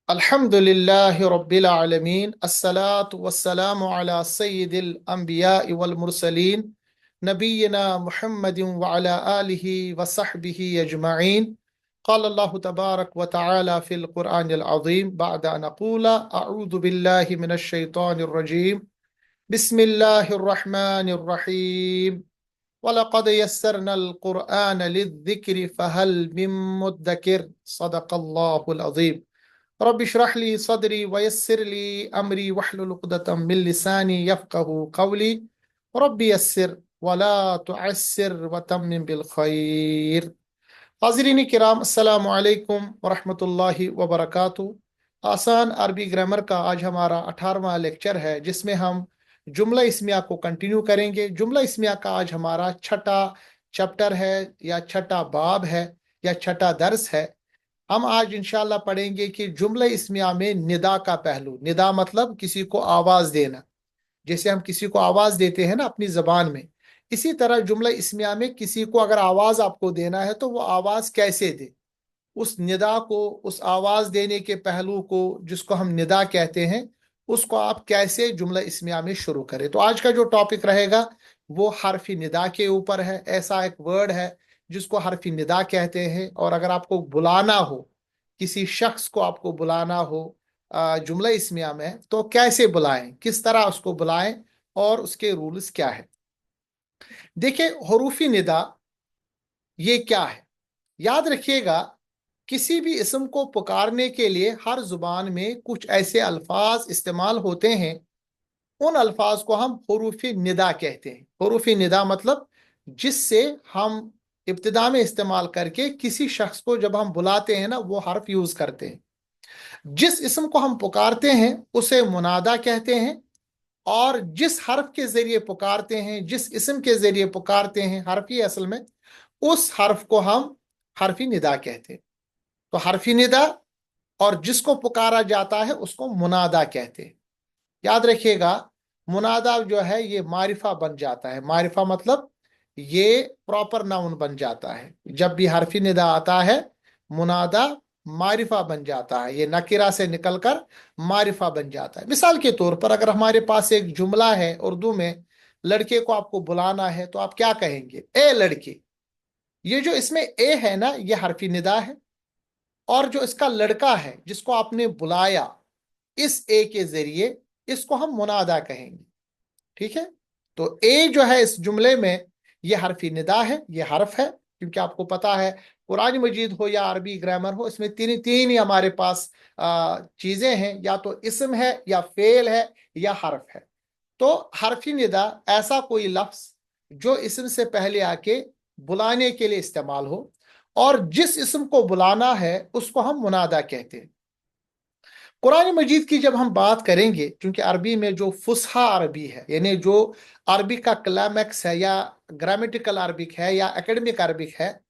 अल्हम्दुलिल्लाहि रब्बिल आलमीन अस्सलातु वस्सलामु अला सय्यिदिल अंबियाइ वल मुरसलीन नबिय्यिना मुहम्मदिन व अला आलिहि व सहबिहि अजमईन क़ाल अल्लाहु तबारक व तआला फ़िल क़ुरआनिल अज़ीम बअद अन अक़ूला अऊज़ु बिल्लाहि मिनश शैतानिर रजीम बिस्मिल्लाहिर रहमानिर रहीम वलक़द यस्सरनल क़ुरआन लिज़्ज़िक्रि फ़हल मिन मुद्दकिर सदक़ल्लाहुल अज़ीम रब्बि इश्रह ली सदरी वयस्सिर ली अमरी वहलुल उक़दतम मिन लिसानी यफ़क़हू क़ौली रब्बि यस्सिर वला तुअस्सिर वतम्मिम बिल खैर। हाज़रीन किराम, अस्सलामु अलैकुम वरहमतुल्लाहि वबरकातुहू। आसान अरबी ग्रामर का आज हमारा 18वां लेक्चर है, जिसमें हम जुमला इस्मिया को कंटिन्यू करेंगे। जुमला इस्मिया का आज हमारा छठा चैप्टर है, या छठा बाब है, या छठा दर्स है। हम आज इंशाल्लाह पढ़ेंगे कि जुमला इस्मिया में निदा का पहलू। निदा मतलब किसी को आवाज देना, जैसे हम किसी को आवाज देते हैं ना अपनी जबान में, इसी तरह जुमला इस्मिया में किसी को अगर आवाज आपको देना है तो वो आवाज कैसे दे, उस निदा को, उस आवाज देने के पहलू को, जिसको हम निदा कहते हैं, उसको आप कैसे जुमला इस्मिया में शुरू करें। तो आज का जो टॉपिक रहेगा वो हरफी निदा के ऊपर है। ऐसा एक वर्ड है जिसको हरफी निदा कहते हैं। और अगर आपको बुलाना हो, किसी शख्स को आपको बुलाना हो जुमला इस्मिया में, तो कैसे बुलाएं, किस तरह उसको बुलाएं और उसके रूल्स क्या है। देखिए, हरूफी निदा ये क्या है, याद रखिएगा। किसी भी इसम को पुकारने के लिए हर जुबान में कुछ ऐसे अल्फाज इस्तेमाल होते हैं, उन अल्फाज को हम हरूफी निदा कहते हैं। हरूफी निदा मतलब जिससे हम इब्तिदा में इस्तेमाल करके किसी शख्स को जब हम बुलाते हैं ना, वो हर्फ यूज करते हैं। जिस इसम को हम पुकारते हैं उसे मुनादा कहते हैं, और जिस हर्फ के जरिए पुकारते हैं, जिस इसम के जरिए पुकारते हैं, हर्फी असल में, उस हर्फ को हम हरफी निदा कहते हैं। तो हरफी निदा और जिसको पुकारा जाता है उसको मुनादा कहते हैं। याद रखिएगा, मुनादा जो है ये मारिफा बन जाता है। मारिफा मतलब ये प्रॉपर नाउन बन जाता है। जब भी हरफी निदा आता है, मुनादा मारिफा बन जाता है। ये नकिरा से निकलकर मारिफा बन जाता है। मिसाल के तौर पर अगर हमारे पास एक जुमला है उर्दू में, लड़के को आपको बुलाना है, तो आप क्या कहेंगे? ए लड़के। ये जो इसमें ए है ना, ये हरफी निदा है। और जो इसका लड़का है जिसको आपने बुलाया, इस ए के जरिए इसको हम मुनादा कहेंगे। ठीक है। तो ए जो है इस जुमले में, ये हरफी निदा है, ये हर्फ है। क्योंकि आपको पता है, कुरान मजीद हो या अरबी ग्रामर हो, इसमें तीन तीन ही हमारे पास चीजें हैं, या तो इसम है, या फेल है, या हर्फ है। तो हरफी निदा ऐसा कोई लफ्ज जो इसम से पहले आके बुलाने के लिए इस्तेमाल हो, और जिस इसम को बुलाना है उसको हम मुनादा कहते हैं। कुरान मजीद की जब हम बात करेंगे, क्योंकि अरबी में जो फुसहा अरबी है, यानी जो अरबी का क्लामेक्स है, या ग्रामेटिकल अरबिक है, या एकेडमिक अरबिक है,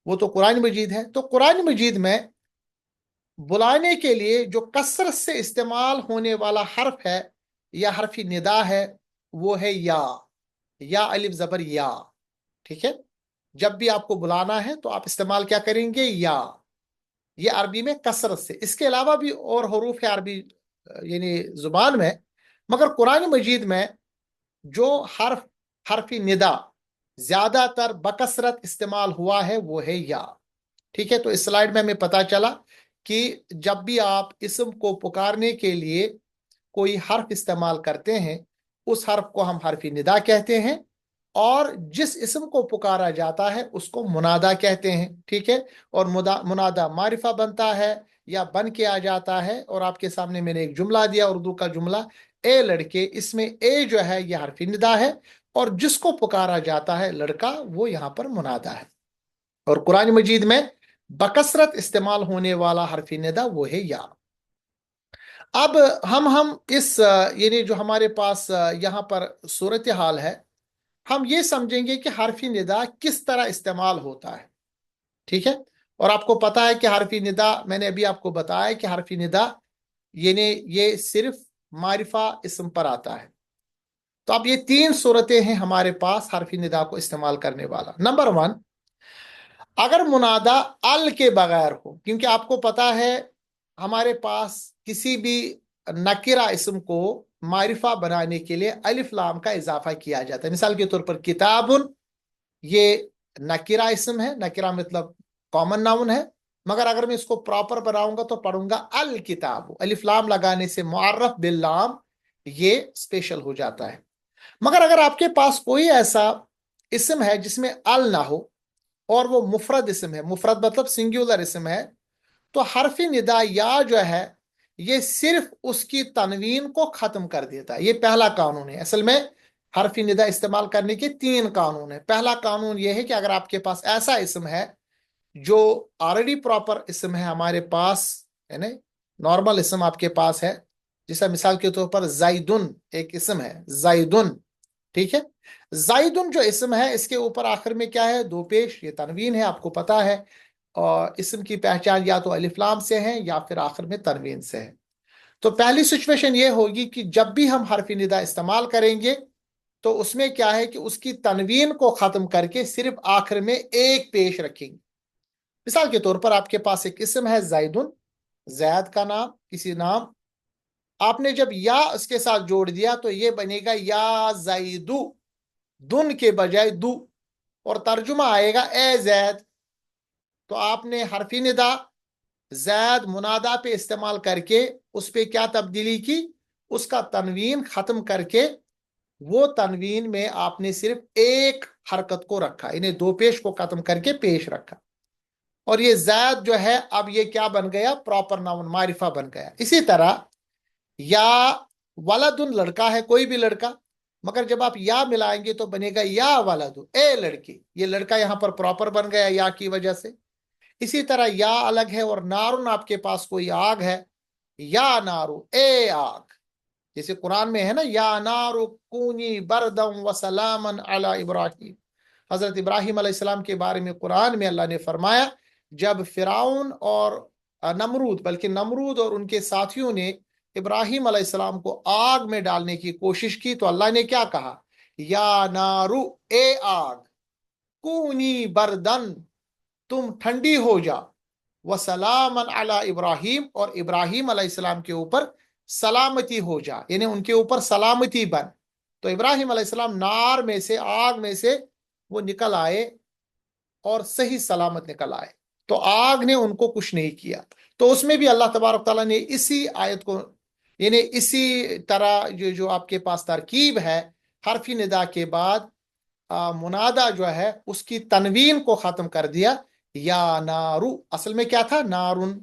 वो तो कुरान मजीद है। तो कुरान मजीद में बुलाने के लिए जो कसरत से इस्तेमाल होने वाला हर्फ है, या हरफी निदा है, वो है या अलिफ जबर या। ठीक है। जब भी आपको बुलाना है तो आप इस्तेमाल क्या करेंगे? या। ये अरबी में कसरत से। इसके अलावा भी और हरूफ है अरबी यानी जुबान में, मगर कुरान मजीद में जो हरफी निदा ज्यादातर बकसरत इस्तेमाल हुआ है वो है या। ठीक है। तो इस स्लाइड में हमें पता चला कि जब भी आप इसम को पुकारने के लिए कोई हर्फ इस्तेमाल करते हैं, उस हर्फ को हम हरफी निदा कहते हैं, और जिस इसम को पुकारा जाता है उसको मुनादा कहते हैं। ठीक है। और मुनादा मारिफा बनता है या बन के आ जाता है। और आपके सामने मैंने एक जुमला दिया, उर्दू का जुमला, ए लड़के। इसमें ए जो है ये हरफी निदा है, और जिसको पुकारा जाता है लड़का, वो यहाँ पर मुनादा है। और कुरान मजीद में बकसरत इस्तेमाल होने वाला हरफी निदा वो है या। अब हम इस यानी जो हमारे पास यहाँ पर सूरत हाल है, हम ये समझेंगे कि हरफी निदा किस तरह इस्तेमाल होता है। ठीक है। और आपको पता है कि हरफी निदा, मैंने अभी आपको बताया कि हरफी निदा यानी ये सिर्फ मारिफा इसम पर आता है। तो अब ये तीन सूरतें हैं हमारे पास हरफी निदा को इस्तेमाल करने वाला। नंबर वन, अगर मुनादा अल के बगैर हो, क्योंकि आपको पता है हमारे पास किसी भी नकिरा इसम को मारिफा बनाने के लिए अलिफ लाम का इजाफा किया जाता है। मिसाल के तौर पर किताबुन, ये नकिरा इसम है, नकिरा मतलब कॉमन नाउन है, मगर अगर मैं इसको प्रॉपर बनाऊंगा तो पढ़ूंगा अल किताब, अलिफ लाम लगाने से मुअर्रफ बिल लाम ये स्पेशल हो जाता है। मगर अगर आपके पास कोई ऐसा इसम है जिसमें अल ना हो और वो मुफरद इसम है, मुफरद मतलब सिंगुलर इसम है, तो हरफ निदा या जो है ये सिर्फ उसकी तनवीन को खत्म कर देता है। ये पहला कानून है। असल में हरफ निदा इस्तेमाल करने के तीन कानून है। पहला कानून ये है कि अगर आपके पास ऐसा इसम है जो ऑलरेडी प्रॉपर इसम है हमारे पास, है ना, नॉर्मल इसम आपके पास है, जैसा मिसाल के तौर पर जाइदुन एक इसम है, जाइदुन, ठीक है। जाइदुन जो इसम है इसके ऊपर आखिर में क्या है, दो पेश, ये तनवीन है, आपको पता है। और इसम की पहचान या तो अलिफ लाम से है या फिर आखिर में तनवीन से है। तो पहली सिचुएशन ये होगी कि जब भी हम हरफ निदा इस्तेमाल करेंगे तो उसमें क्या है कि उसकी तनवीन को खत्म करके सिर्फ आखिर में एक पेश रखेंगे। मिसाल के तौर पर आपके पास एक इसम है जाइदुन, जैद का नाम, किसी नाम, आपने जब या उसके साथ जोड़ दिया तो ये बनेगा या जाइदू, दुन के बजाय दू, और तर्जुमा आएगा ए जैद। तो आपने हरफी निदा जैद मुनादा पे इस्तेमाल करके उस पे क्या तब्दीली की, उसका तनवीन खत्म करके वो तनवीन में आपने सिर्फ एक हरकत को रखा, इन्हें दो पेश को खत्म करके पेश रखा, और ये जैद जो है अब ये क्या बन गया, प्रॉपर नाउन मारिफा बन गया। इसी तरह या वलदुन लड़का है, कोई भी लड़का, मगर जब आप या मिलाएंगे तो बनेगा या वलदु, ए लड़की, ये लड़का यहां पर प्रॉपर बन गया या की वजह से। इसी तरह या अलग है और नारुन आपके पास कोई आग है, या नारू ए आग, जैसे कुरान में है ना, या नारू कूनी बरदम व सलामन अला इब्राहिम। हजरत इब्राहिम अलैहिस्सलाम के बारे में कुरान में अल्लाह ने फरमाया, जब फिराउन और नमरूद, बल्कि नमरूद और उनके साथियों ने इब्राहिम अलैहिस्सलाम को आग में डालने की कोशिश की तो अल्लाह ने क्या कहा, या नारू ए आग, कूनी बरदन, तुम ठंडी हो जा, व सलामन अला इब्राहिम, और इब्राहिम अलैहिस्सलाम के ऊपर सलामती हो जा, यानी उनके ऊपर सलामती बन। तो इब्राहिम अलैहिस्सलाम नार में से, आग में से वो निकल आए और सही सलामत निकल आए, तो आग ने उनको कुछ नहीं किया। तो उसमें भी अल्लाह तबारक ताला ने इसी आयत को, यानी इसी तरह जो जो आपके पास तरकीब है, हरफी निदा के बाद मुनादा जो है उसकी तनवीन को खत्म कर दिया, या नारू, असल में क्या था, नारुन।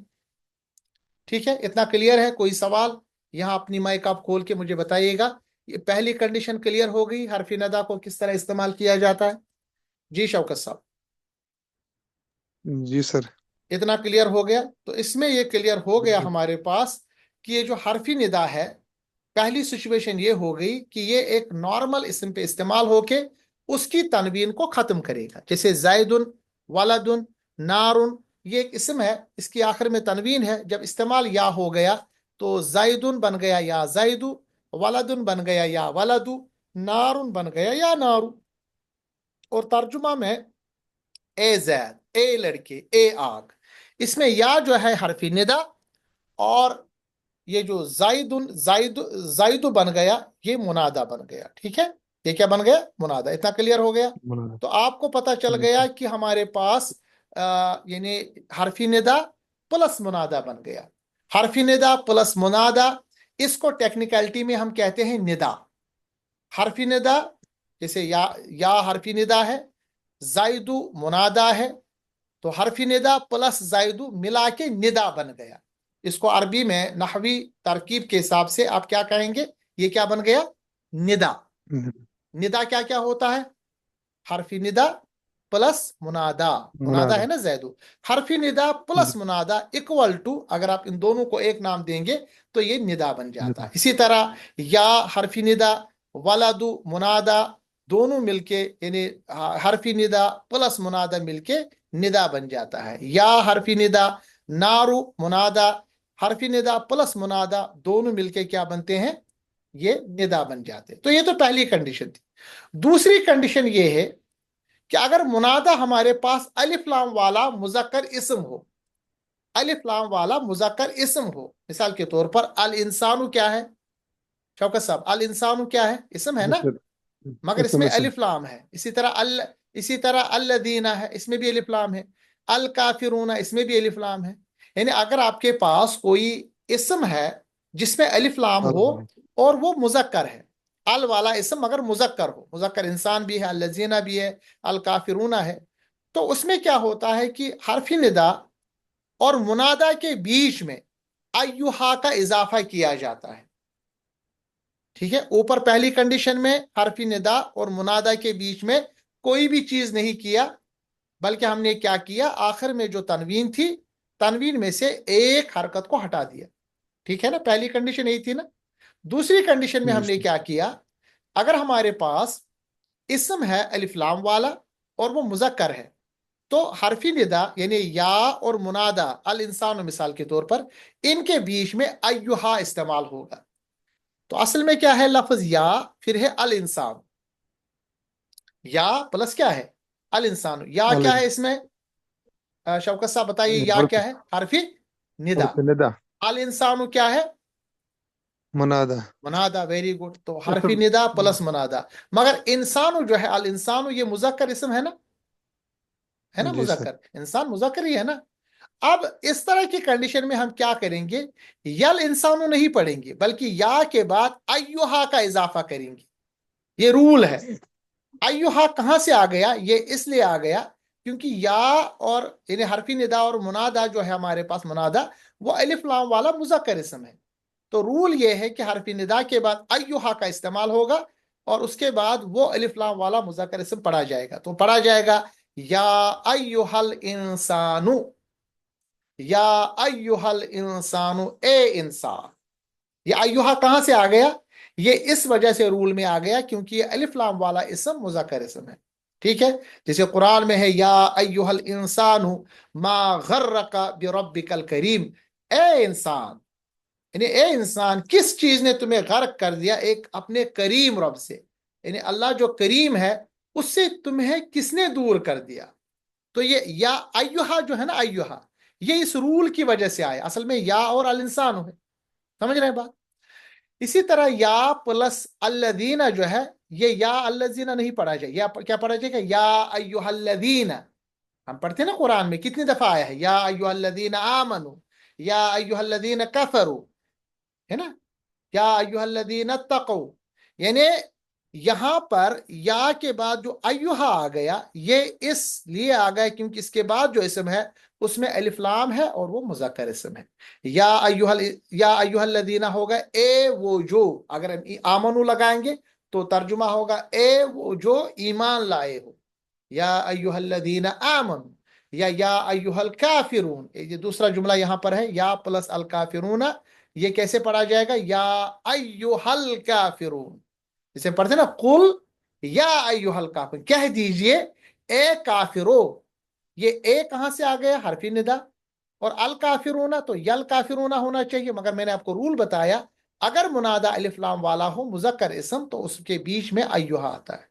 ठीक है, इतना क्लियर है? कोई सवाल? यहाँ अपनी माइक आप खोल के मुझे बताइएगा। ये पहली कंडीशन क्लियर हो गई, हरफी नदा को किस तरह इस्तेमाल किया जाता है। जी शौकत साहब, जी सर। इतना क्लियर हो गया? तो इसमें ये क्लियर हो गया जी हमारे पास कि ये जो हरफी निदा है, पहली सिचुएशन ये हो गई कि ये एक नॉर्मल इसम पे इस्तेमाल होके उसकी तनवीन को खत्म करेगा। जैसे जायदुन, वालदुन, नारुन, ये एक इसम है, इसकी आखिर में तनवीन है, जब इस्तेमाल या हो गया तो जायदुन बन गया या जायदु, वालदुन बन गया या वालदु, नारुन बन गया या नारू। और तर्जुमा में ए जैद, ए लड़के, ए आग, इसमें या जो है हरफी निदा, और ये जो जाइदुन, जाइदु बन गया, ये मुनादा बन गया। ठीक है, ये क्या बन गया, मुनादा। इतना क्लियर हो गया? बना। तो आपको पता चल जी गया सर। कि हमारे पास यानी हरफी निदा प्लस मुनादा बन गया। हरफी निदा प्लस मुनादा, इसको टेक्निकलिटी में हम कहते हैं निदा। हरफी निदा, जैसे या हरफी निदा है, जाइदु मुनादा है, तो हरफी निदा प्लस जायदू मिला के निदा बन गया। इसको अरबी में नहवी तरकीब के हिसाब से आप क्या कहेंगे, ये क्या बन गया, निदा। निदा क्या क्या होता है, हरफी निदा प्लस मुनादा, मुनादा मुनादा। है ना जैदू, हरफी निदा जी। प्लस मुनादा इक्वल टू, अगर आप इन दोनों को एक नाम देंगे तो ये निदा बन जाता है। निदा। इसी तरह या हरफी निदा, वलादू मुनादा, दोनों मिलके यानी हरफी निदा प्लस मुनादा मिलके निदा बन जाता है। या हरफी निदा, नारू मुनादा, हरफी निदा प्लस मुनादा दोनों मिलके क्या बनते हैं, ये निदा बन जाते हैं। तो ये तो पहली कंडीशन थी। दूसरी कंडीशन ये है कि अगर मुनादा हमारे पास अलिफ लाम वाला मुजक्कर इसम हो, الف لام والا مذکر اسم ہو. مثال کے طور پر الانسان کیا ہے شوکت صاحب؟ الانسان کیا ہے؟ اسم ہے نا، مگر اس میں اسم الف لام ہے. اسی طرح الذین ہے، اس میں بھی الف لام ہے. الکافرون، اس میں بھی الف لام ہے. یعنی اگر آپ کے پاس کوئی اسم ہے جس میں الف لام ہو اور وہ مذکر ہے، ال والا اسم مگر مذکر ہو، مذکر انسان بھی ہے، الذین بھی ہے، الکافرون ہے، تو اس میں کیا ہوتا ہے کہ حرف ندا اور منادا کے بیچ میں ایہا کا اضافہ کیا جاتا ہے. ٹھیک ہے، اوپر پہلی کنڈیشن میں حرف ندا اور منادا کے بیچ میں کوئی بھی چیز نہیں کیا، بلکہ ہم نے کیا کیا، آخر میں جو تنوین تھی، تنوین میں سے ایک حرکت کو ہٹا دیا. ٹھیک ہے نا، پہلی کنڈیشن یہی تھی نا. دوسری کنڈیشن میں ہم نے کیا کیا، اگر ہمارے پاس اسم ہے الف لام والا اور وہ مذکر ہے، تو حرف ندا یعنی یا اور منادا الانسان مثال کے طور پر، ان کے بیچ میں ایہا استعمال ہوگا. تو اصل میں کیا ہے لفظ یا، پھر ہے الانسان. یا پلس کیا ہے؟ الانسان. یا کیا ہے اس میں؟ شوکت صاحب بتائیے، یا کیا ہے؟ حرف ندا. ندا الانسان کیا ہے؟ منادا. منادا. Very good. تو حرف ندا پلس منادا. مگر انسان جو ہے، الانسان، یہ مذکر اسم ہے نا، ہے نا، جی سر. مذکر انسان مذکر ہی ہے نا. اب اس طرح کی کنڈیشن میں ہم کیا کریں گے، یل انسانو نہیں پڑھیں گے، بلکہ یا کے بعد ایہا کا اضافہ کریں گے. یہ رول ہے. ایہا کہاں سے آ گیا؟ یہ اس لیے آ گیا کیونکہ یا اور یعنی حرف ندا اور منادا جو ہے ہمارے پاس منادا، وہ الف لام والا مذکر اسم ہے. تو رول یہ ہے کہ حرف ندا کے بعد ایہا کا استعمال ہوگا اور اس کے بعد وہ الف لام والا مذکر اسم پڑھا جائے گا. تو پڑھا جائے گا یا ایہا الانسان، یا ایہا الانسان، اے انسان. یہ ایہا کہاں سے آ گیا؟ یہ اس وجہ سے رول میں آ گیا کیونکہ یہ الف لام والا اسم مذکر اسم ہے. ٹھیک ہے، جیسے قرآن میں ہے یا ایہا الانسان ما غرک بربک الکریم. اے انسان، یعنی اے انسان، کس چیز نے تمہیں غرق کر دیا ایک اپنے کریم رب سے، یعنی اللہ جو کریم ہے اس سے تمہیں کس نے دور کر دیا. تو یہ یا ایہا جو ہے نا، ایہا یہ اس رول کی وجہ سے آیا. اصل میں یا اور الانسان ہے، سمجھ رہے ہیں بات؟ اسی طرح یا پلس الذین جو ہے، یہ یا الذین نہیں پڑھا جائے، یا کیا پڑھا جائے گا؟ یا ایہا الذین. ہم پڑھتے ہیں نا قرآن میں کتنی دفعہ آیا ہے یا ایہا الذین آمنوا، یا ایہا الذین کفروا، ہے نا، یا ایہا الذین اتقوا. یعنی یہاں پر یا کے بعد جو ایہا آ گیا، یہ اس لیے آ گیا کیونکہ اس کے بعد جو اسم ہے اس میں الف لام ہے اور وہ مذکر اسم ہے. یا ایہا الذین ہوگا اے وہ جو، اگر ہم آمنو لگائیں گے تو ترجمہ ہوگا اے وہ جو ایمان لائے ہو. یا ایہا الذین آمنوا، یا ایہا الکافرون. یہ دوسرا جملہ یہاں پر ہے یا پلس الکافرون. یہ کیسے پڑھا جائے گا؟ یا ایہا الکافرون. جسے پڑھتے ہیں نا قل یا ایہا الکافرون، کہہ دیجئے اے کافرو. یہ اے کہاں سے آ گیا؟ حرف ندا. اور الکافرون تو یل کافرون ہونا چاہیے، مگر میں نے آپ کو رول بتایا اگر منادا الف لام والا ہو مذکر اسم تو اس کے بیچ میں ایہا آتا ہے.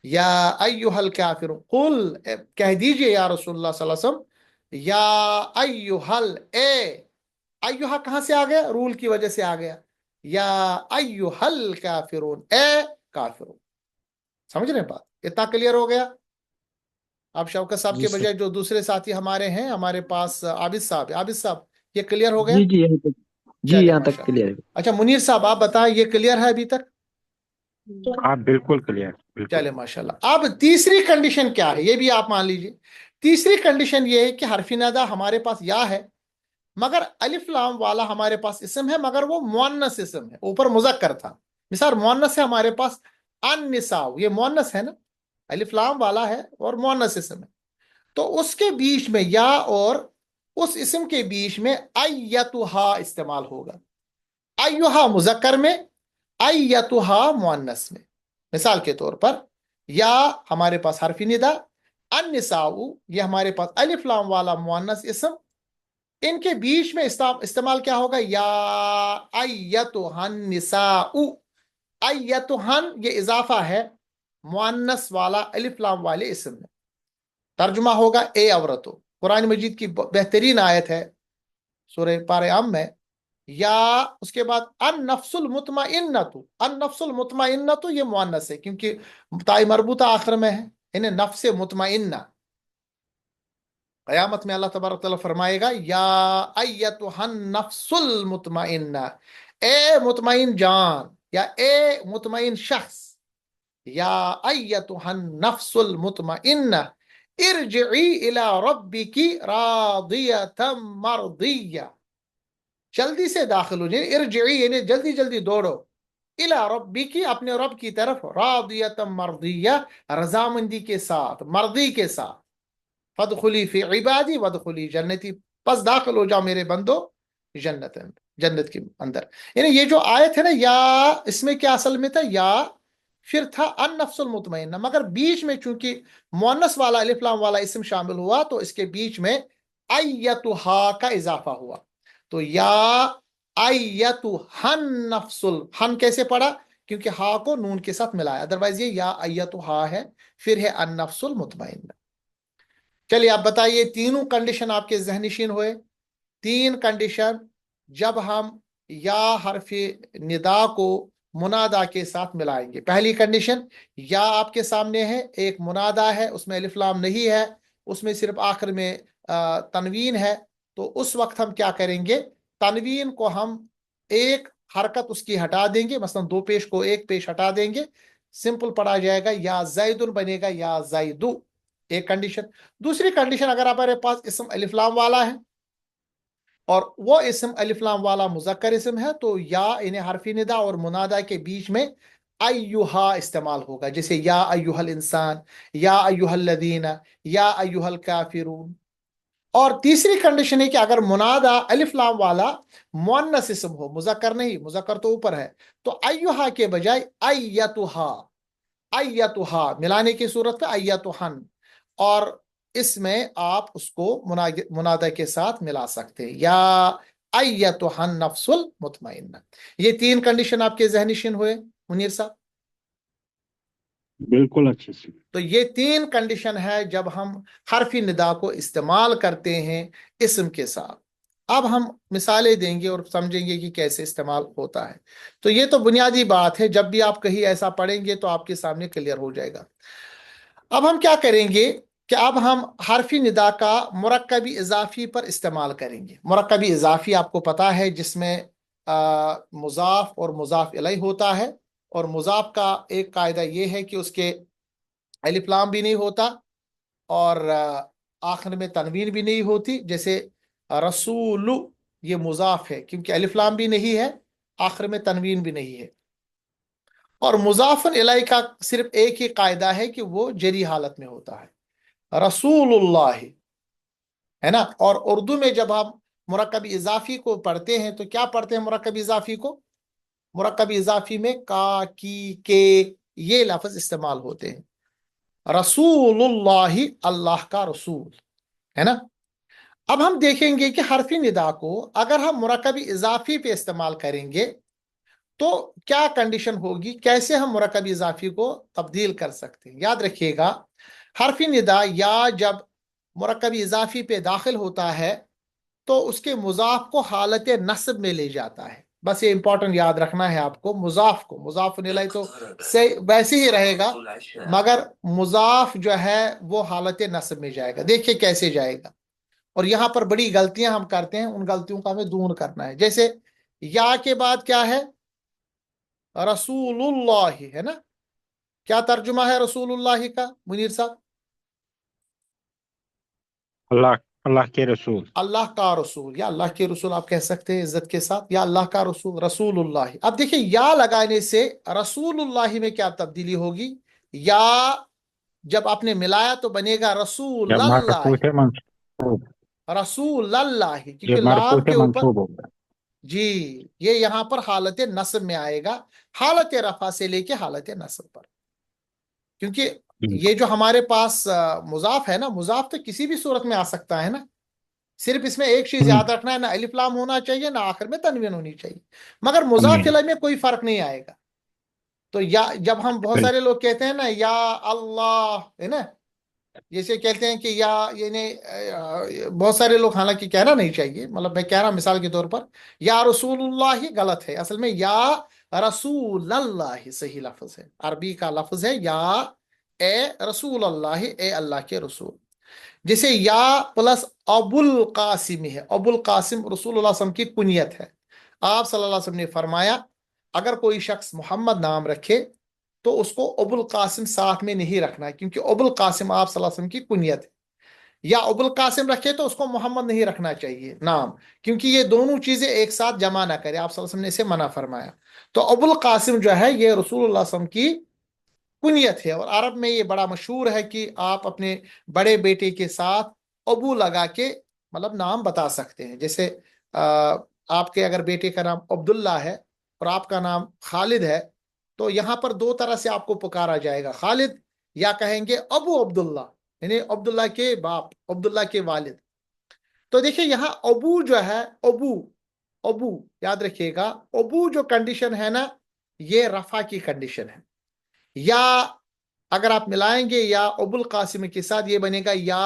یا ایہا الکافرون قل، کہہ دیجئے یا رسول اللہ صلی اللہ علیہ وسلم، یا ایہا اے. ایہا کہاں سے آ گیا؟ رول کی وجہ سے آ گیا. یا ایہا الکافرون، اے کافرون. سمجھ رہے ہیں بات؟ اتنا کلیئر ہو گیا؟ اب شوکت صاحب جی کے سر. بجائے جو دوسرے ساتھی ہمارے ہیں ہمارے پاس، عابد صاحب، عابد صاحب یہ کلیئر ہو گیا؟ جی جی یہاں تک، جی چلے یہاں تک ماشاء اللہ. کلیئر ہے. اچھا منیر صاحب آپ بتائیں، یہ کلیئر ہے ابھی تک؟ ہاں بالکل کلیئر، بالکل. چلے ماشاء اللہ. اب تیسری کنڈیشن کیا ہے یہ بھی آپ مان لیجئے. تیسری کنڈیشن یہ ہے کہ حرف ندا ہمارے پاس یا ہے مگر الف لام والا ہمارے پاس اسم ہے، مگر وہ مؤنث اسم ہے، اوپر مذکر تھا. مثال مؤنث ہے ہمارے پاس النساء، یہ مؤنث ہے نا، الف لام والا ہے اور مؤنث اسم ہے. تو اس کے بیچ میں یا اور اس اسم کے بیچ میں ایتھا استعمال ہوگا. ایہا مذکر میں، ایتھا مؤنث میں. مثال کے طور پر یا ہمارے پاس حرف ندا، النساء یہ ہمارے پاس الف لام والا مؤنث اسم، ان کے بیچ میں استعمال کیا ہوگا؟ یا ایتھا النساء. ایتھا یہ اضافہ ہے مؤنث والا الف لام والے اسم میں. ترجمہ ہوگا اے عورتوں. कुरान मजीद की बेहतरीन आयत है सूरह पार-ए-आम में। या उसके बाद अन नफ्सुल मुतमइन्नतु, अन नफ्सुल मुतमइन्नतु ये मुअन्नस है क्योंकि ताई मरबूता आखिर में है, इन्हें नफ्स मुतमइन्ना। क़यामत में अल्लाह तबारक तआला फरमाएगा या अय्यतुहन नफ्सुल मुतमइन्ना, ए मुतमइन जान या ए मुतमइन शख्स, या अय्यतुहन नफ्सुल मुतमइन्ना इरजिई इला रब्बिकी रादियतम मर्दिया, जल्दी से दाखिल हो जाए, इरजिई यानी जल्दी जल्दी दौड़ो, इला रब्बिकी अपने रब की तरफ, रादियतम मर्दिया रजामंदी के साथ, मर्दी के साथ, फदखुली फी इबादी वदखुली जन्नती, बस दाखिल हो जाओ मेरे बंदो जन्नत के अंदर। यानी ये जो आयत है ना, या इसमें क्या असल में था, या फिर था अन नफ्सुल मुतमइन्ना, मगर बीच में चूंकि मुअन्नस वाला अलिफ लाम वाला इस्म शामिल हुआ तो इसके बीच में अय्यतुहा का इजाफा हुआ। तो या अय्यतुहन नफ्सुल, हन कैसे पढ़ा, क्योंकि हा को नून के साथ मिलाया, अदरवाइज ये या अय्यतुहा है, फिर है अन नफ्सुल मुतमइन्ना। चलिए आप बताइए, तीनों कंडीशन आपके ज़हनशीन हुए। तीन कंडीशन जब हम या हरफे निदा को मुनादा के साथ मिलाएंगे। पहली कंडीशन, या आपके सामने है, एक मुनादा है, उसमें अलिफ लाम नहीं है, उसमें सिर्फ आखिर में तनवीन है, तो उस वक्त हम क्या करेंगे, तनवीन को हम एक हरकत उसकी हटा देंगे, मसलन दो पेश को एक पेश हटा देंगे, सिंपल पढ़ा जाएगा या ज़ैदुन बनेगा या ज़ैदु, एक कंडीशन। दूसरी कंडीशन, अगर हमारे पास इस्म अलिफ लाम वाला है और वो इस्म अलिफ लाम वाला मुज़क्कर इस्म है, तो या इन्हें हरफी निदा और मुनादा के बीच में अय्युहा इस्तेमाल होगा, जैसे या अय्युहल इंसान, या अय्युहल लदीना, या अय्युहल काफिरून। और तीसरी कंडीशन है कि अगर मुनादा अलिफ लाम वाला मुअन्नस इस्म हो, मुज़क्कर नहीं, मुज़क्कर तो ऊपर है, तो अय्युहा के बजाय अय्यतुहा, अय्यतुहा मिलाने की सूरत में अय्यतुहन, और इसमें आप उसको मुनादा के साथ मिला सकते हैं, या अय्यतुहन नफ्सुल मुतमइन्ना। ये तीन कंडीशन आपके ज़हनशीन हुए मुनीर साहब। बिल्कुल अच्छे से। तो ये तीन कंडीशन है जब हम हरफी निदा को इस्तेमाल करते हैं इस्म के साथ। अब हम मिसालें देंगे और समझेंगे कि कैसे इस्तेमाल होता है। तो ये तो बुनियादी बात है, जब भी आप कहीं ऐसा पढ़ेंगे तो आपके सामने क्लियर हो जाएगा। अब हम क्या करेंगे कि अब हम हरफी निदा का मुरक्कबी इजाफी पर इस्तेमाल करेंगे। मुरक्कबी इजाफी आपको पता है, जिसमें मुजाफ और मुजाफ इलैह होता है, और मुजाफ का एक कायदा ये है कि उसके अलिफ लाम भी नहीं होता और आखिर में तनवीन भी नहीं होती। जैसे रसूल, ये मुजाफ है क्योंकि अलिफ लाम भी नहीं है, आखिर में तनवीन भी नहीं है। और मुजाफन इलैह का सिर्फ एक ही कायदा है कि वो जरी हालत में होता है, रसूलुल्लाह, है ना। और उर्दू में जब हम मुरक्कबी इजाफी को पढ़ते हैं तो क्या पढ़ते हैं मुरक्कबी इजाफी को, मुरक्कबी इजाफी में का, की, के ये लफ्ज इस्तेमाल होते हैं। रसूलुल्लाह, अल्लाह का रसूल, है ना। अब हम देखेंगे कि हरफी निदा को अगर हम मुरक्कबी इजाफी पे इस्तेमाल करेंगे तो क्या कंडीशन होगी, कैसे हम मुरक्कबी इजाफी को तब्दील कर सकते हैं। याद रखिएगा, हरफी निदा या जब मुरक्कबी इजाफी पे दाखिल होता है तो उसके मुजाफ को हालत नस्ब में ले जाता है। बस ये इंपॉर्टेंट याद रखना है आपको, मुजाफ को, मुजाफ इलैह तो से वैसे ही रहेगा, मगर मुजाफ जो है वो हालत नस्ब में जाएगा। देखिए कैसे जाएगा, और यहाँ पर बड़ी गलतियां हम करते हैं, उन गलतियों का हमें दूर करना है। जैसे या के बाद क्या है, रसूलुल्लाह, है ना। क्या तर्जुमा है रसूलुल्लाह का मुनीर साहब? अल्लाह, अल्लाह के रसूल। अल्लाह का रसूल, या अल्लाह के रसूल आप कह सकते हैं इज्जत के साथ, या अल्लाह का रसूल, रसूलुल्लाह। अब देखिए या लगाने से रसूलुल्लाह में क्या तब्दीली होगी, या जब आपने मिलाया तो बनेगा जब रसूलुल्लाह, मरफू थे मंसूब, रसूलुल्लाह, क्योंकि जब मरफू लाम थे के ऊपर, मंसूब होगा। जी, ये यहां पर हालत नस्ब में आएगा, हालत रफा से लेके हालत नस्ब पर। क्योंकि ये जो हमारे पास मुजाफ है ना, मुजाफ तो किसी भी सूरत में आ सकता है ना, सिर्फ इसमें एक चीज याद रखना है, ना अलिफ लाम होना चाहिए, ना आखिर में तनवीन होनी चाहिए, मगर मुजाफ इलैह में कोई फर्क नहीं आएगा। तो या जब हम बहुत सारे लोग कहते हैं ना या अल्लाह, है ना, جیسے کہتے ہیں کہ یا یعنی بہت سارے لوگ، حالانکہ کہنا نہیں چاہیے، مطلب میں کہہ رہا ہوں مثال کے طور پر، یا رسول اللہ ہی غلط ہے، اصل میں یا رسول اللہ صحیح لفظ ہے، عربی کا لفظ ہے یا اے رسول اللہ، اے اللہ کے رسول. جیسے یا پلس ابو القاسم ہے، ابو القاسم رسول اللہ صلی اللہ علیہ وسلم کی کنیت ہے. آپ صلی اللہ علیہ وسلم نے فرمایا اگر کوئی شخص محمد نام رکھے تو اس کو ابو القاسم ساتھ میں نہیں رکھنا ہے، کیونکہ ابو القاسم آپ صلی اللہ علیہ وسلم کی کنیت ہے. یا ابو القاسم رکھے تو اس کو محمد نہیں رکھنا چاہیے نام، کیونکہ یہ دونوں چیزیں ایک ساتھ جمع نہ کرے، آپ صلی اللہ علیہ وسلم نے اسے منع فرمایا. تو ابو القاسم جو ہے یہ رسول اللہ صلی اللہ علیہ وسلم کی کنیت ہے، اور عرب میں یہ بڑا مشہور ہے کہ آپ اپنے بڑے بیٹے کے ساتھ ابو لگا کے مطلب نام بتا سکتے ہیں. جیسے آپ کے اگر بیٹے کا نام عبداللہ ہے اور آپ کا نام خالد ہے تو یہاں پر دو طرح سے آپ کو پکارا جائے گا، خالد یا کہیں گے ابو عبداللہ، یعنی عبداللہ کے باپ، عبداللہ کے والد. تو دیکھیں یہاں ابو جو ہے، ابو یاد رکھیے گا، ابو جو کنڈیشن ہے نا یہ رفع کی کنڈیشن ہے. یا اگر آپ ملائیں گے یا ابو القاسم کے ساتھ یہ بنے گا یا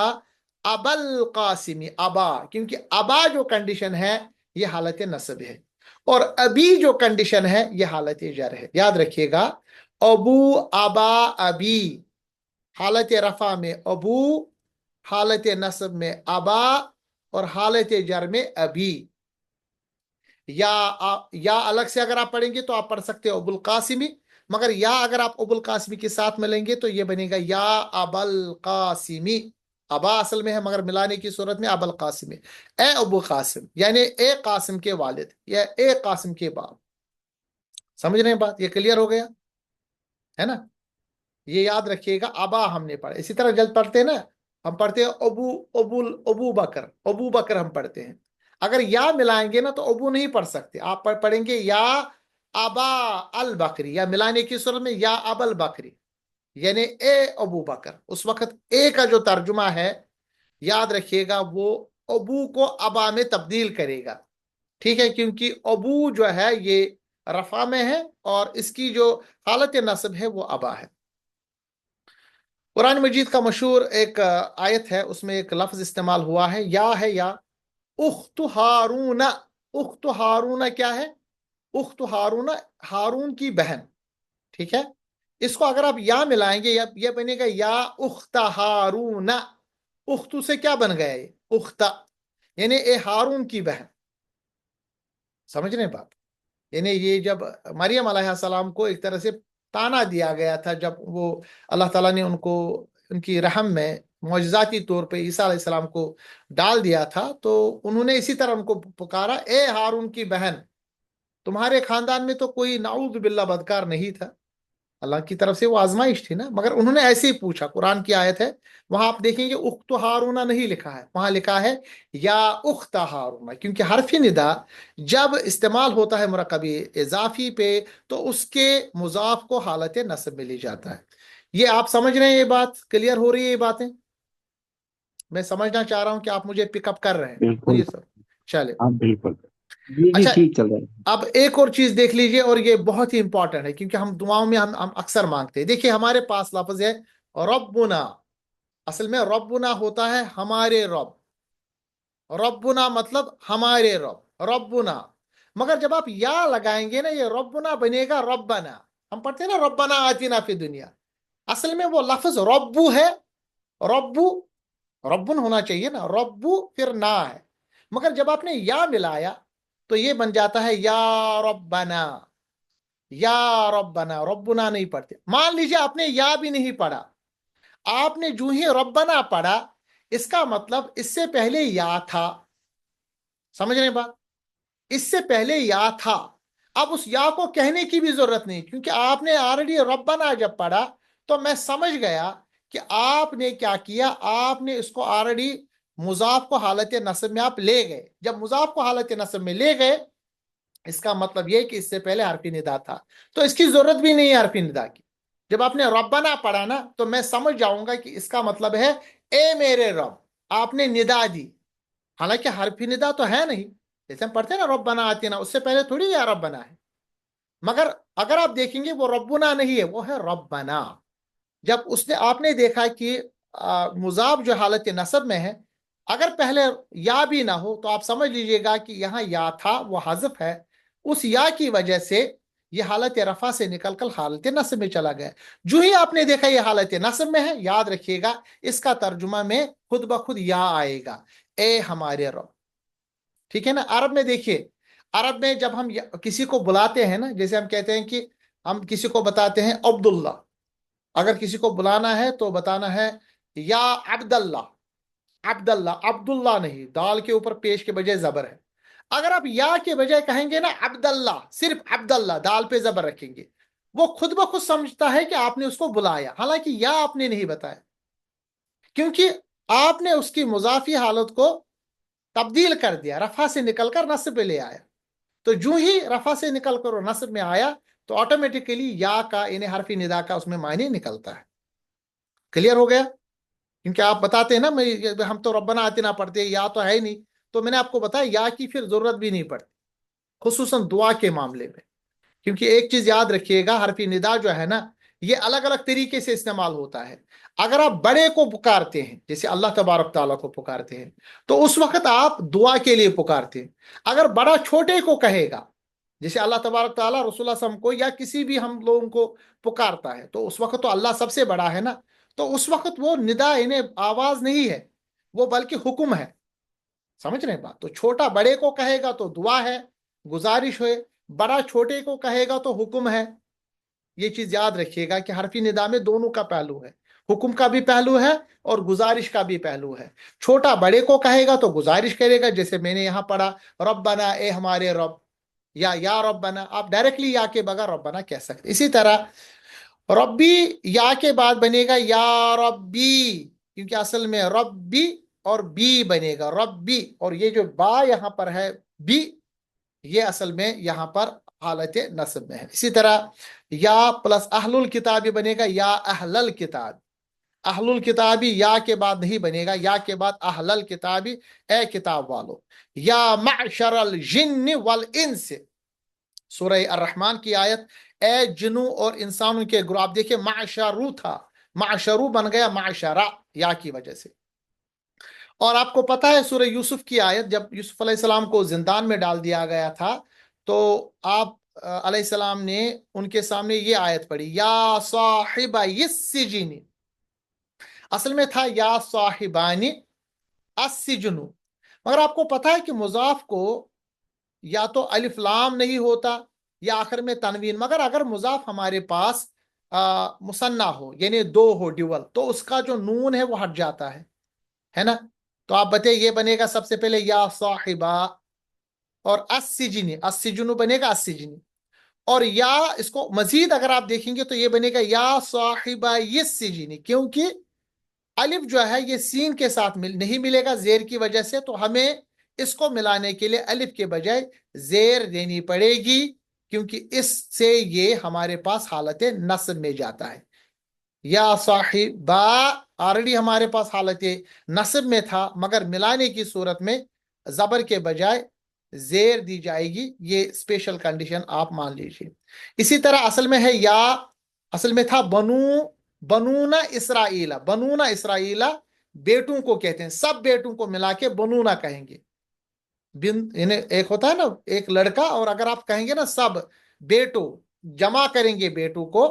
ابل قاسمی، ابا، کیونکہ ابا جو کنڈیشن ہے یہ حالت نصب ہے، اور ابی جو کنڈیشن ہے یہ حالت جر ہے. یاد رکھیے گا ابو، ابا، ابی، حالت رفع میں ابو، حالت نصب میں ابا، اور حالت جر میں ابی. یا الگ سے اگر آپ پڑھیں گے تو آپ پڑھ سکتے ہیں ابو القاسمی، مگر یا اگر آپ ابو القاسمی کے ساتھ ملیں گے تو یہ بنے گا یا ابل قاسمی. ابا اصل میں ہے مگر ملانے کی صورت میں ابل قاسمی، اے ابو قاسم، یعنی اے قاسم کے والد یا اے قاسم کے باپ. سمجھ رہے ہیں بات؟ یہ کلیئر ہو گیا ہے نا؟ یہ یاد رکھیے گا ابا ہم نے پڑھا. اسی طرح جب پڑھتے ہیں نا ہم پڑھتے ہیں ابو بکر، ابو بکر ہم پڑھتے ہیں. اگر یا ملائیں گے نا تو ابو نہیں پڑھ سکتے، آپ پڑھیں گے یا ابا البکری، یا ملانے کی صورت میں یا ابا البکری، یعنی اے ابو بکر. اس وقت اے کا جو ترجمہ ہے یاد رکھیے گا وہ ابو کو ابا میں تبدیل کرے گا، ٹھیک ہے، کیونکہ ابو جو ہے یہ رفع میں ہے اور اس کی جو حالت نصب ہے وہ ابا ہے. قرآن مجید کا مشہور ایک آیت ہے، اس میں ایک لفظ استعمال ہوا ہے یا اخت ہارون. اخت ہارون کیا ہے؟ اخت ہارون ہارون کی بہن، ٹھیک ہے. اس کو اگر آپ یا ملائیں گے یہ بنے گا یا اخت ہارون. اخت سے کیا بن گیا یہ؟ اخت، یعنی اے ہارون کی بہن. سمجھ رہے ہیں بات؟ یعنی یہ جب مریم علیہ السلام کو ایک طرح سے تانا دیا گیا تھا، جب وہ اللہ تعالیٰ نے ان کو ان کی رحم میں معجزاتی طور پہ عیسیٰ علیہ السلام کو ڈال دیا تھا، تو انہوں نے اسی طرح ان کو پکارا اے ہارون کی بہن، تمہارے خاندان میں تو کوئی نعوذ باللہ بدکار نہیں تھا. اللہ کی طرف سے وہ آزمائش تھی نا، مگر انہوں نے ایسے ہی پوچھا. قرآن کی آیت ہے وہاں آپ دیکھیں گے اخت ہارون نہیں لکھا ہے، وہاں لکھا ہے یا اخت ہارون، کیونکہ حرف ندا جب استعمال ہوتا ہے مرکب اضافی پہ تو اس کے مضاف کو حالت نصب میں لی جاتا ہے. یہ آپ سمجھ رہے ہیں؟ یہ بات کلیئر ہو رہی ہے؟ یہ باتیں میں سمجھنا چاہ رہا ہوں کہ آپ مجھے پک اپ کر رہے ہیں. بالکل. مجھے سر چلے. ہاں بالکل جی اچھا ٹھیک چل رہا ہے. اب ایک اور چیز دیکھ لیجئے، اور یہ بہت ہی امپورٹنٹ ہے کیونکہ ہم دعاؤں میں ہم اکثر مانگتے ہیں. دیکھیے ہمارے پاس لفظ ہے ربنا، اصل میں ربنا ہوتا ہے ہمارے رب. ربنا مطلب ہمارے رب، ربنا. مگر جب آپ یا لگائیں گے نا یہ ربنا بنے گا ربنا. ہم پڑھتے ہیں نا ربنا آتنا فی دنیا، اصل میں وہ لفظ ربو ہے. ربو، ربن ہونا چاہیے نا، ربو پھر نا ہے، مگر جب آپ نے یا ملایا تو یہ بن جاتا ہے یا ربنا. یا ربنا، ربنا نہیں پڑھتے. مان لیجیے آپ نے یا بھی نہیں پڑھا، آپ نے جو ہی ربنا پڑھا، اس کا مطلب اس سے پہلے یا تھا. سمجھ رہے ہیں بات؟ اس سے پہلے یا تھا. اب اس یا کو کہنے کی بھی ضرورت نہیں، کیونکہ آپ نے آلریڈی ربنا جب پڑھا تو میں سمجھ گیا کہ آپ نے کیا کیا، آپ نے اس کو آلریڈی مضاف کو حالت نصب میں آپ لے گئے. جب مضاف کو حالت نصب میں لے گئے اس کا مطلب یہ کہ اس سے پہلے حرف ندا تھا، تو اس کی ضرورت بھی نہیں ہے حرف ندا کی. جب آپ نے ربنا پڑھا نا تو میں سمجھ جاؤں گا کہ اس کا مطلب ہے اے میرے رب. آپ نے ندا دی، حالانکہ حرف ندا تو ہے نہیں، جیسے ہم پڑھتے ہیں نا ربنا آتنا، اس سے پہلے تھوڑی یا ربنا ہے. مگر اگر آپ دیکھیں گے وہ ربنا نہیں ہے، وہ ہے ربنا. جب اس نے آپ نے دیکھا کہ मुजाफ जो हालत नसब में है, अगर पहले या भी ना हो तो आप समझ लीजिएगा कि यहाँ या था वो हज़फ है, उस या की वजह से ये हालत रफा से निकलकर हालत नस्ब में चला गया। जो ही आपने देखा ये हालत नस्ब में है, याद रखिएगा इसका तर्जुमा में खुद ब खुद या आएगा, ए हमारे रब। ठीक है ना। अरब में देखिए, अरब में जब हम किसी को बुलाते हैं ना, जैसे हम कहते हैं कि हम किसी को बताते हैं अब्दुल्ला, अगर किसी को बुलाना है तो बताना है या अब्दुल्ला, अब्दुल्ला, अब्दुल्ला नहीं, दाल के ऊपर पेश के बजाय जबर है। अगर आप या के बजाय कहेंगे ना अब्दुल्ला, सिर्फ अब्दुल्ला, दाल पे जबर रखेंगे, वो खुद ब खुद समझता है कि आपने उसको बुलाया, हालांकि या आपने नहीं बताया, क्योंकि आपने उसकी मुजाफी हालत को तब्दील कर दिया, रफा से निकलकर नस्ब पे ले आया। तो जो ही रफा से निकलकर और नस्ब में आया तो ऑटोमेटिकली या का इन्हें हरफी निदा का उसमें मायने निकलता है। क्लियर हो गया। क्योंकि आप बताते हैं ना, मैं हम तो रब्बना आतिना पढ़ते, या तो है ही नहीं, तो मैंने आपको बताया या की फिर जरूरत भी नहीं पड़ती, खुसूसन दुआ के मामले में। क्योंकि एक चीज याद रखिएगा, हरफी निदा जो है ना, ये अलग अलग तरीके से इस्तेमाल होता है। अगर आप बड़े को पुकारते हैं, जैसे अल्लाह तबारक ताला को पुकारते हैं, तो उस वक्त आप दुआ के लिए पुकारते हैं। अगर बड़ा छोटे को कहेगा, जैसे अल्लाह तबारक ताला रसूलुल्लाह सल्लल्लाहु अलैहि वसल्लम को या किसी भी हम लोगों को पुकारता है, तो उस वक्त तो अल्लाह सबसे बड़ा है ना, तो उस वक्त वो निदा इन्हें आवाज नहीं है, वो बल्कि हुक्म है। समझ रहे हैं बात। तो छोटा बड़े को कहेगा तो दुआ है, गुजारिश है, बड़ा छोटे को कहेगा तो हुक्म है। ये चीज याद रखिएगा कि हरफी निदा में दोनों का पहलू है, हुक्म का भी पहलू है और गुजारिश का भी पहलू है। छोटा बड़े को कहेगा तो गुजारिश करेगा, जैसे मैंने यहां पढ़ा रब्बना, ए हमारे रब, या रब्बना, आप डायरेक्टली या के बगैर रब्बना कह सकते। इसी तरह रब्बी या के बाद बनेगा या रब्बी, क्योंकि असल में रब्बी और बी बनेगा रब्बी, और ये जो बा यहां पर है बी, ये असल में यहां पर हालत नस्ब में है। इसी तरह या प्लस अहलुल किताबी बनेगा या अहलल किताब। अहलुल किताबी या के बाद नहीं बनेगा, या के बाद अहलल किताबी, ए किताब वालों। या मअशरल जिन्न वल इंस, सूरह अर्रहमान की आयत, ए जिन्नों और इंसानों के ग्रुप। आप देखिए माशरू था, माशरू बन गया माशरा या की वजह से। और आपको पता है सूरह यूसुफ की आयत, जब यूसुफ अलैहिस्सलाम को जिंदान में डाल दिया गया था, तो आप अलैहिस्सलाम ने उनके सामने ये आयत पढ़ी, या साहिबा यस्सिजिनी, असल में था या साहिबानी अस्सिजनु। मगर आपको पता है कि मुजाफ को या तो अलिफ लाम नहीं होता या आखिर में तनवीन, मगर अगर मुजाफ हमारे पास मुसन्ना हो, यानी दो हो, ड्यूअल, तो उसका जो नून है वो हट जाता है ना। तो आप बताइए, ये बनेगा सबसे पहले या साहिबा, और अस्सिजनी, अस्सिजनु बनेगा अस्सिजनी, और या इसको मजीद अगर आप देखेंगे तो ये बनेगा या साहिबा यस्सिजनी, क्योंकि अलिफ जो है ये सीन के साथ नहीं मिलेगा जेर की वजह से, तो हमें इसको मिलाने के लिए अलिफ के बजाय जेर देनी पड़ेगी, क्योंकि इससे ये हमारे पास हालत नस्ब में जाता है। या साहिबा ऑलरेडी हमारे पास हालत नस्ब में था, मगर मिलाने की सूरत में जबर के बजाय जेर दी जाएगी, ये स्पेशल कंडीशन आप मान लीजिए। इसी तरह असल में है या, असल में था बनूना इसराइला, बनूना इसराइला बेटों को कहते हैं, सब बेटों को मिला के बनूना कहेंगे। बिन इन्हें एक होता है ना एक लड़का, और अगर आप कहेंगे ना सब बेटो, जमा करेंगे बेटों को,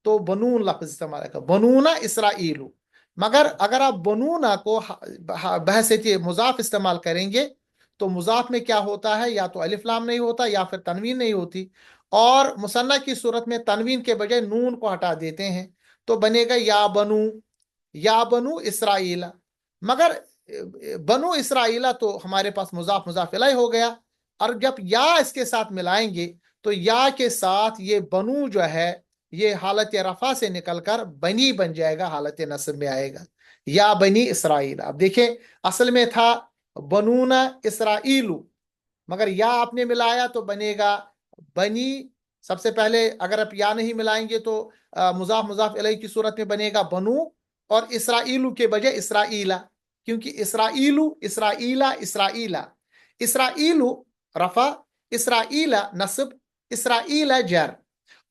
तो बनून लफ्ज इस्तेमाल होगा, बनूना इसराइलू। मगर अगर आप बनूना को बहसियत मुजाफ इस्तेमाल करेंगे तो मुजाफ में क्या होता है, या तो अलिफ लाम नहीं होता या फिर तनवीन नहीं होती, और मुसन्ना की सूरत में तनवीन के बजाय नून को हटा देते हैं, तो बनेगा या बनु इसराइला। मगर बनु इसराइला तो हमारे पास मुजाफ मुजाफ इलैहि हो गया, और जब या इसके साथ मिलाएंगे तो या के साथ ये बनु जो है ये हालत रफा से निकलकर बनी बन जाएगा, हालत नस्ब में आएगा, या बनी इसराइल। अब देखें असल में था बनूना इसराइलू, मगर या आपने मिलाया तो बनेगा बनी। सबसे पहले अगर आप या नहीं मिलाएंगे तो मुजाफ मुजाफ इलैहि की सूरत में बनेगा बनू, और इसराइलू के बजाय इसराइला, क्योंकि इसराइलू, इसराइला, इसराइला, इसराइलू रफा, इसराइला नस्ब, इसराइला जर।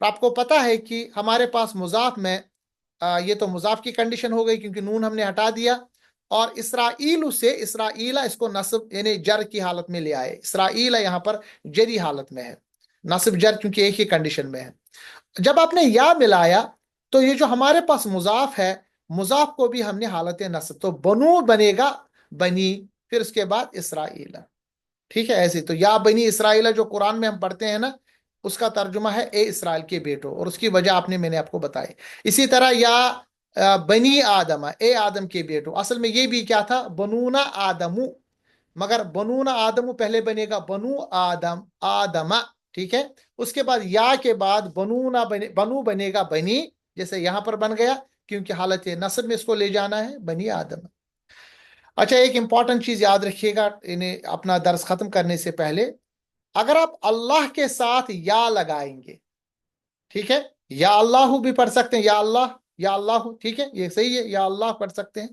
आपको पता है कि हमारे पास मुजाफ में ये तो मुजाफ की कंडीशन हो गई क्योंकि नून हमने हटा दिया, और इसराइल से इसराइला इसको नस्ब यानी जर की हालत में ले आए। इसराइला यहाँ पर जरी हालत में है, नस्ब जर क्योंकि एक ही कंडीशन में है। जब आपने या मिलाया तो ये जो हमारे पास मुजाफ है, मुजाफ को भी हमने हालत नस्ब, तो बनू बनेगा बनी, फिर उसके बाद इसराइला। ठीक है, ऐसे तो या बनी इसराइला जो कुरान में हम पढ़ते हैं ना, उसका तर्जुमा है ए इसराइल के बेटो, और उसकी वजह मैंने आपको बताई। इसी तरह या बनी आदम, ए आदम के बेटो, असल में ये भी क्या था, बनूना आदमू, मगर बनूना आदमू पहले बनेगा बनू आदम आदमा। ठीक है, उसके बाद या के बाद बनू बनेगा बनी, जैसे यहां पर बन गया, क्योंकि हालत नस्ब में इसको ले जाना है बनी आदम। अच्छा, एक इंपॉर्टेंट चीज याद रखिएगा इन्हें अपना दर्स खत्म करने से पहले, अगर आप अल्लाह के साथ या लगाएंगे, ठीक है, या अल्लाह भी पढ़ सकते हैं, या अल्लाह, ठीक है, ये सही है, या अल्लाह पढ़ सकते हैं,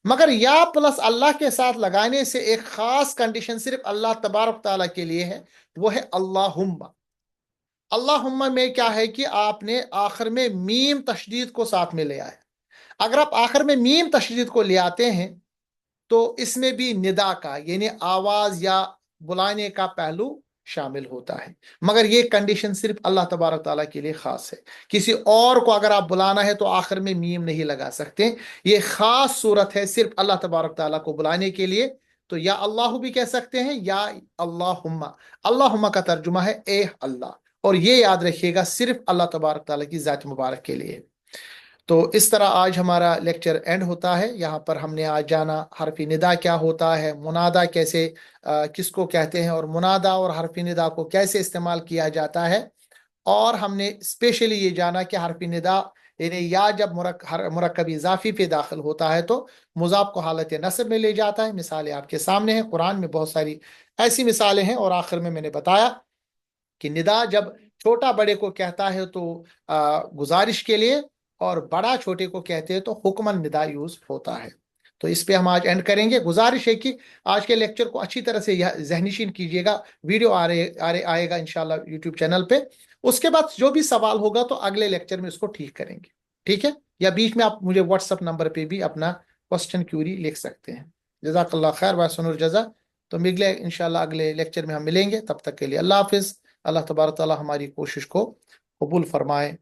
मगर या प्लस अल्लाह के साथ लगाने से एक खास कंडीशन सिर्फ अल्लाह तबारक ताला के लिए है, वो है अल्लाहुम्मा। अल्लाहुम्मा में क्या है कि आपने आखिर में मीम तशदीद को साथ में ले आया। अगर आप आखिर में मीम तशदीद को ले आते हैं तो इसमें भी निदा का यानी आवाज या बुलाने का पहलू शामिल होता है, मगर ये कंडीशन सिर्फ अल्लाह तबारक ताला के लिए खास है। किसी और को अगर आप बुलाना है तो आखिर में मीम नहीं लगा सकते, ये खास सूरत है सिर्फ अल्लाह तबारक ताला को बुलाने के लिए। तो या अल्लाह भी कह सकते हैं, या अल्लाहुम्मा। अल्लाहुम्मा का तर्जुमा है ए अल्लाह, और ये याद रखिएगा सिर्फ अल्लाह तबारक ताला की ज़ात मुबारक के लिए। तो इस तरह आज हमारा लेक्चर एंड होता है। यहाँ पर हमने आज जाना हरफी निदा क्या होता है, मुनादा कैसे किसको कहते हैं, और मुनादा और हरफी निदा को कैसे इस्तेमाल किया जाता है, और हमने स्पेशली ये जाना कि हरफी निदा यानी या जब मुरक्कब इजाफी पे दाखिल होता है तो मुजाफ को हालत नस्ब में ले जाता है। मिसालें आपके सामने हैं, कुरान में बहुत सारी ऐसी मिसालें हैं, और आखिर में मैंने बताया कि निदा जब छोटा बड़े को कहता है तो गुजारिश के लिए, और बड़ा छोटे को कहते हैं तो हुक्मन निदा यूज होता है। तो इस पे हम आज एंड करेंगे। गुजारिश है कि आज के लेक्चर को अच्छी तरह से जहनीशीन कीजिएगा। वीडियो आएगा इंशाल्लाह यूट्यूब चैनल पे। उसके बाद जो भी सवाल होगा तो अगले लेक्चर में उसको ठीक करेंगे, ठीक है, या बीच में आप मुझे व्हाट्सएप नंबर पे भी अपना क्वेश्चन क्यूरी लिख सकते हैं। जज़ाकल्लाह खैर व सुनुर जज़ा। तो मिगले इंशाल्लाह अगले लेक्चर में हम मिलेंगे, तब तक के लिए अल्लाह हाफिज। अल्लाह तबारक ताला हमारी कोशिश को कबूल फरमाए।